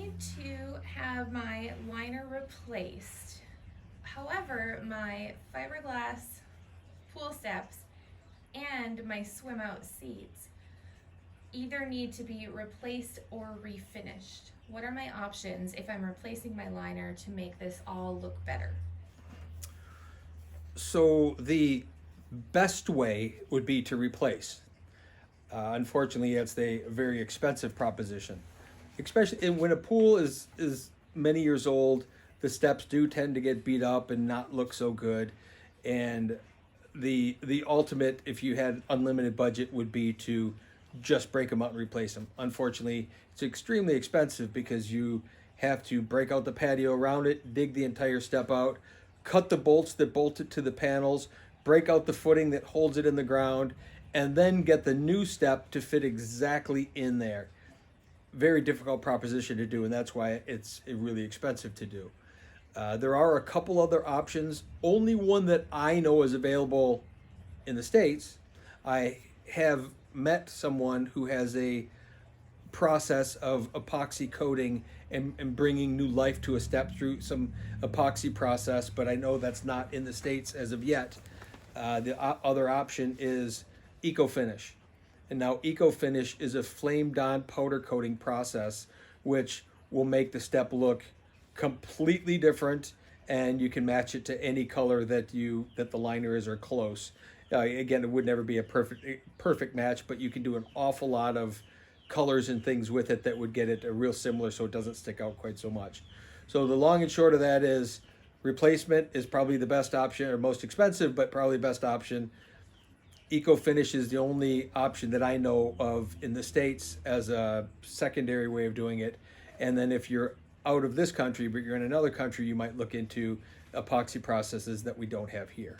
need to have my liner replaced. However, my fiberglass pool steps and my swim out seats either need to be replaced or refinished. What are my options if I'm replacing my liner to make this all look better? So the best way would be to replace. Unfortunately, it's a very expensive proposition, especially when a pool is many years old. The steps do tend to get beat up and not look so good, and the ultimate, if you had unlimited budget, would be to just break them out and replace them. Unfortunately, it's extremely expensive because you have to break out the patio around it, dig the entire step out, cut the bolts that bolt it to the panels, break out the footing that holds it in the ground, and then get the new step to fit exactly in there. Very difficult proposition to do, and that's why it's really expensive to do. There are a couple other options. Only one that I know is available in the States. I have met someone who has a process of epoxy coating and bringing new life to a step through some epoxy process, but I know that's not in the States as of yet. The other option is Eco Finish. And now Eco Finish is a flamed on powder coating process, which will make the step look completely different, and you can match it to any color that the liner is or close. Again, it would never be a perfect match, but you can do an awful lot of colors and things with it that would get it a real similar, so it doesn't stick out quite so much. So the long and short of that is replacement is probably the best option, or most expensive, but probably best option. Eco Finish is the only option that I know of in the States as a secondary way of doing it. And then if you're out of this country, but you're in another country, you might look into epoxy processes that we don't have here.